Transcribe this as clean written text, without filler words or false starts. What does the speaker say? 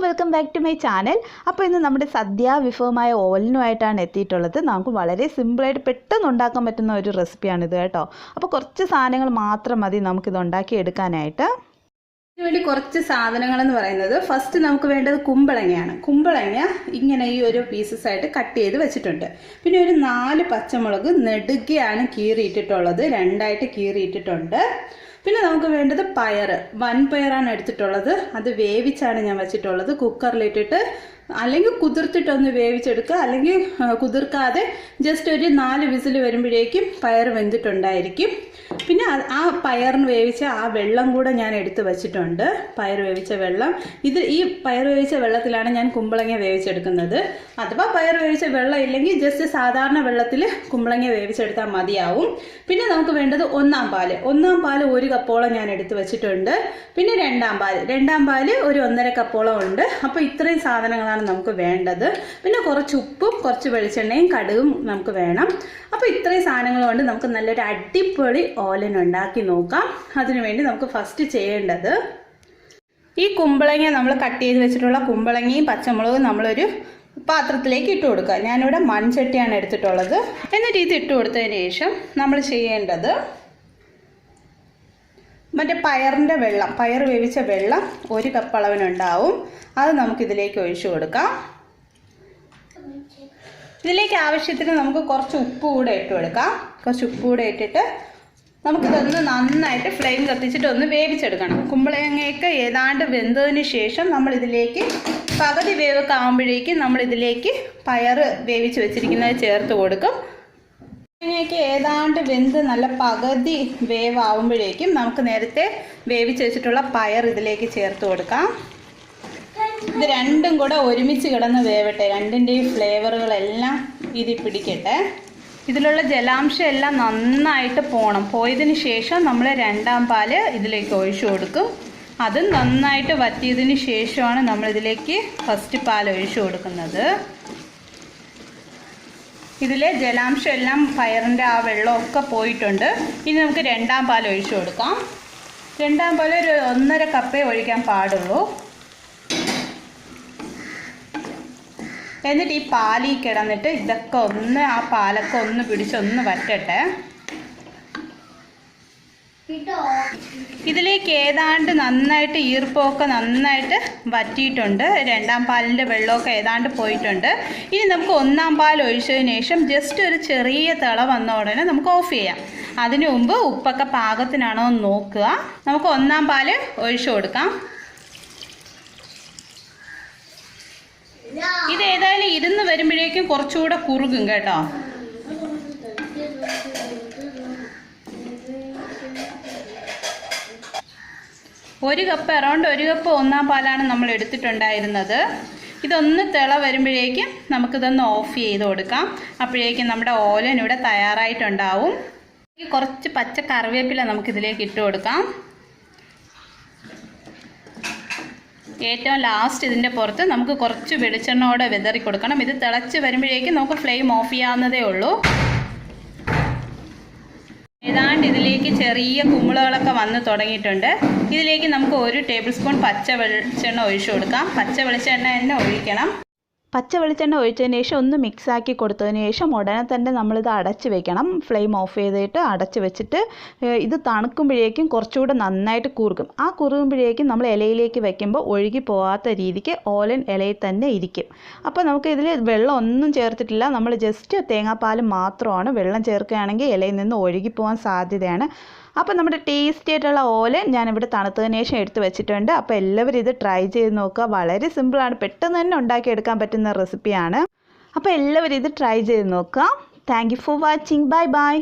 Welcome back to my channel. അപ്പോൾ ഇന്ന് നമ്മുടെ സദ്യ വിഭവമായ ഓലനുമായിട്ടാണ് എത്തിയിട്ടുള്ളത്. നമുക്ക് വളരെ സിമ്പിളായിട്ട് പെട്ടെന്ന് ഉണ്ടാക്കാൻ പറ്റുന്ന ഒരു റെസിപ്പിയാണിത് കേട്ടോ. അപ്പോൾ കുറച്ച് സാധനങ്ങൾ മാത്രം മതി നമുക്കിത് ഉണ്ടാക്കി എടുക്കാനായിട്ട്. ഇതിനുവേണ്ടി കുറച്ച് സാധനങ്ങളെന്ന് പറയുന്നത്, ഫസ്റ്റ് നമുക്ക് വേണ്ടത് കുമ്പളങ്ങയാണ്. കുമ്പളങ്ങ ഇങ്ങനെ ഈ ഒരു പീസസ് ആയിട്ട് കട്ട് ചെയ്ത് വെച്ചിട്ടുണ്ട്. പിന്നെ ഒരു 4 പച്ചമുളക് നെടുകയാണ് കീറിയിട്ടിട്ടുള്ളത്, 2ആയിട്ട് കീറിയിട്ടിട്ടുണ്ട്. പിന്നെ നമുക്ക് വേണ്ടത് പയർ, വൻപയറാണ് എടുത്തിട്ടുള്ളത്. അത് വേവിച്ചാണ് ഞാൻ വെച്ചിട്ടുള്ളത്. കുക്കറിലിട്ടിട്ട് അല്ലെങ്കിൽ കുതിർത്തിട്ടൊന്ന് വേവിച്ചെടുക്കുക, അല്ലെങ്കിൽ കുതിർക്കാതെ ജസ്റ്റ് ഒരു 4 വിസിൽ വരുമ്പോഴേക്കും പയർ വെന്തിട്ടുണ്ടായിരിക്കും. പിന്നെ ആ പയറിന് വേവിച്ച ആ വെള്ളം കൂടെ ഞാൻ എടുത്ത് വെച്ചിട്ടുണ്ട്, പയർ വേവിച്ച വെള്ളം. ഈ പയർ വേവിച്ച വെള്ളത്തിലാണ് ഞാൻ കുമ്പളങ്ങ വേവിച്ചെടുക്കുന്നത്. അഥവാ പയർ വേവിച്ച വെള്ളം ഇല്ലെങ്കിൽ ജസ്റ്റ് സാധാരണ വെള്ളത്തിൽ കുമ്പളങ്ങ വേവിച്ചെടുത്താൽ മതിയാവും. പിന്നെ നമുക്ക് വേണ്ടത് ഒന്നാം പാല് 1 കപ്പോളം ഞാൻ എടുത്ത് വെച്ചിട്ടുണ്ട്. പിന്നെ രണ്ടാം പാല് ഒരു 1.5 കപ്പോളം ഉണ്ട്. അപ്പോൾ ഇത്രയും സാധനങ്ങളാണ് നമുക്ക് വേണ്ടത്. പിന്നെ കുറച്ച് ഉപ്പും കുറച്ച് വെളിച്ചെണ്ണയും കടുകും നമുക്ക് വേണം. അപ്പോൾ ഇത്രയും സാധനങ്ങൾ കൊണ്ട് നമുക്ക് നല്ലൊരു അടിപൊളി ഓലൻ ഉണ്ടാക്കി നോക്കാം. അതിനുവേണ്ടി നമുക്ക് ഫസ്റ്റ് ചെയ്യേണ്ടത്, ഈ കുമ്പളങ്ങ നമ്മൾ കട്ട് ചെയ്ത് വെച്ചിട്ടുള്ള കുമ്പളങ്ങയും പച്ചമുളകും നമ്മളൊരു പാത്രത്തിലേക്ക് ഇട്ട് കൊടുക്കുക. ഞാനിവിടെ മൺചട്ടിയാണ് എടുത്തിട്ടുള്ളത്. എന്നിട്ട് ഇത് ഇട്ട് കൊടുത്തതിന് ശേഷം നമ്മൾ ചെയ്യേണ്ടത്, മറ്റേ പയറിൻ്റെ വെള്ളം, പയർ വേവിച്ച വെള്ളം 1 കപ്പ് അളവിനുണ്ടാവും. അത് നമുക്കിതിലേക്ക് ഒഴിച്ചു കൊടുക്കാം. ഇതിലേക്ക് ആവശ്യത്തിന് നമുക്ക് കുറച്ച് ഉപ്പ് കൂടെ ഇട്ട് കൊടുക്കാം. കുറച്ച് ഉപ്പ് കൂടെ ഇട്ടിട്ട് നമുക്കിതൊന്ന് നന്നായിട്ട് ഫ്ലെയിം കത്തിച്ചിട്ട് ഒന്ന് വേവിച്ചെടുക്കണം. കുമ്പളങ്ങയൊക്കെ ഏതാണ്ട് വെന്തതിന് ശേഷം നമ്മളിതിലേക്ക് പകുതി വേവൊക്കെ ആകുമ്പോഴേക്കും നമ്മളിതിലേക്ക് പയർ വേവിച്ച് വെച്ചിരിക്കുന്നത് ചേർത്ത് കൊടുക്കും. കുമ്പളങ്ങയൊക്കെ ഏതാണ്ട് വെന്ത് നല്ല പകുതി വേവാകുമ്പോഴേക്കും നമുക്ക് നേരത്തെ വേവിച്ച് വെച്ചിട്ടുള്ള പയർ ഇതിലേക്ക് ചേർത്ത് കൊടുക്കാം. ഇത് രണ്ടും കൂടെ ഒരുമിച്ച് കിടന്ന് വേവട്ടെ, രണ്ടിൻ്റെയും ഫ്ലേവറുകളെല്ലാം ഇതിൽ പിടിക്കട്ടെ. ഇതിലുള്ള ജലാംശം എല്ലാം നന്നായിട്ട് പോയതിന് ശേഷം നമ്മൾ രണ്ടാം പാല് ഇതിലേക്ക് ഒഴിച്ചു കൊടുക്കും. അത് നന്നായിട്ട് വറ്റിയതിന് ശേഷമാണ് നമ്മളിതിലേക്ക് ഫസ്റ്റ് പാൽ ഒഴിച്ചു കൊടുക്കുന്നത്. ഇതിലെ ജലാംശം എല്ലാം പയറിൻ്റെ ആ വെള്ളമൊക്കെ പോയിട്ടുണ്ട്. ഇനി നമുക്ക് രണ്ടാം പാൽ ഒഴിച്ചു കൊടുക്കാം. രണ്ടാം പാൽ ഒരു 1.5 കപ്പേ ഒഴിക്കാൻ പാടുള്ളൂ. എന്നിട്ട് ഈ പാലിൽ കിടന്നിട്ട് ഇതൊക്കെ ആ പാലൊക്കെ ഒന്ന് പിടിച്ചൊന്ന് വറ്റട്ടെ. ഇതിലേക്ക് ഏതാണ്ട് നന്നായിട്ട് ഈർപ്പമൊക്കെ നന്നായിട്ട് വറ്റിയിട്ടുണ്ട്. രണ്ടാം പാലിൻ്റെ വെള്ളമൊക്കെ ഏതാണ്ട് പോയിട്ടുണ്ട്. ഇനി നമുക്ക് ഒന്നാം പാൽ ഒഴിച്ചതിന് ശേഷം ജസ്റ്റ് ഒരു ചെറിയ തിള വന്ന ഉടനെ നമുക്ക് ഓഫ് ചെയ്യാം. അതിനു മുമ്പ് ഉപ്പൊക്കെ പാകത്തിനാണോ എന്ന് നോക്കുക. നമുക്ക് ഒന്നാം പാൽ ഒഴിച്ചു കൊടുക്കാം. ഇത് ഏതായാലും ഇരുന്ന് വരുമ്പോഴേക്കും കുറച്ചുകൂടെ കുറുകും കേട്ടോ. അറൗണ്ട് 1 കപ്പ് ഒന്നാം പാലാണ് നമ്മൾ എടുത്തിട്ടുണ്ടായിരുന്നത്. ഇതൊന്ന് തിള വരുമ്പോഴേക്കും നമുക്കിതൊന്ന് ഓഫ് ചെയ്ത് കൊടുക്കാം. അപ്പോഴേക്കും നമ്മുടെ ഓലൻ ഇവിടെ തയ്യാറായിട്ടുണ്ടാവും. കുറച്ച് പച്ച കറിവേപ്പില നമുക്കിതിലേക്ക് ഇട്ട് കൊടുക്കാം. ഏറ്റവും ലാസ്റ്റ് ഇതിൻ്റെ പുറത്ത് നമുക്ക് കുറച്ച് വെളിച്ചെണ്ണയോടെ വിതറി കൊടുക്കണം. ഇത് തിളച്ച് വരുമ്പോഴേക്കും നമുക്ക് ഫ്ലെയിം ഓഫ് ചെയ്യാവുന്നതേ ഉള്ളൂ. ഏതാണ്ട് ഇതിലേക്ക് ചെറിയ കുമിളകളൊക്കെ വന്ന് തുടങ്ങിയിട്ടുണ്ട്. ഇതിലേക്ക് നമുക്ക് 1 ടേബിൾ സ്പൂൺ പച്ച വെളിച്ചെണ്ണ ഒഴിച്ചു കൊടുക്കാം. പച്ച വെളിച്ചെണ്ണ തന്നെ ഒഴിക്കണം. പച്ച വെളിച്ചെണ്ണ ഒഴിച്ചതിന് ശേഷം ഒന്ന് മിക്സാക്കി കൊടുത്തതിന് ശേഷം ഉടനെ തന്നെ നമ്മളിത് അടച്ച് വെക്കണം. ഫ്ലെയിം ഓഫ് ചെയ്തിട്ട് അടച്ച് വെച്ചിട്ട് ഇത് തണുക്കുമ്പോഴേക്കും കുറച്ചുകൂടെ നന്നായിട്ട് കുറുകും. ആ കുറുകുമ്പോഴേക്കും നമ്മൾ ഇലയിലേക്ക് വെക്കുമ്പോൾ ഒഴുകി പോകാത്ത രീതിക്ക് ഓലൻ ഇലയിൽ തന്നെ ഇരിക്കും. അപ്പോൾ നമുക്ക് ഇതിൽ വെള്ളം ഒന്നും ചേർത്തിട്ടില്ല, നമ്മൾ ജസ്റ്റ് തേങ്ങാപ്പാൽ മാത്രമാണ്. വെള്ളം ചേർക്കുകയാണെങ്കിൽ ഇലയിൽ നിന്ന് ഒഴുകി പോകാൻ സാധ്യതയാണ്. അപ്പോൾ നമ്മുടെ ടേസ്റ്റി ആയിട്ടുള്ള ഓലൻ ഞാനിവിടെ തണുത്തതിന് ശേഷം എടുത്ത് വെച്ചിട്ടുണ്ട്. അപ്പോൾ എല്ലാവരും ഇത് ട്രൈ ചെയ്ത് നോക്കുക. വളരെ സിമ്പിളാണ്, പെട്ടെന്ന് തന്നെ ഉണ്ടാക്കിയെടുക്കാൻ പറ്റുന്ന റെസിപ്പിയാണ്. അപ്പോൾ എല്ലാവരും ഇത് ട്രൈ ചെയ്ത് നോക്കുക. Thank you for watching. Bye bye.